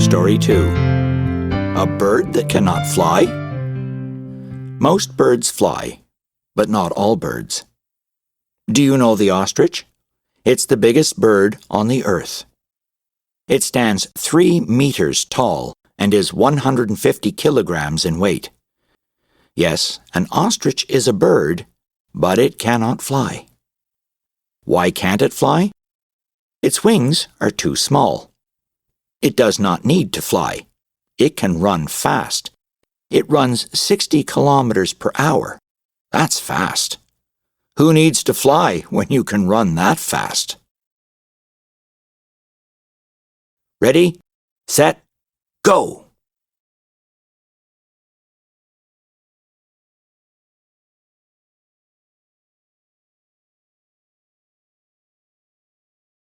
Story 2. A bird that cannot fly? Most birds fly, but not all birds. Do you know the ostrich? It's the biggest bird on the earth. It stands 3 meters tall and is 150 kilograms in weight. Yes, an ostrich is a bird, but it cannot fly. Why can't it fly? Its wings are too small. It does not need to fly. It can run fast. It runs 60 kilometers per hour. That's fast. Who needs to fly when you can run that fast? Ready, set, go!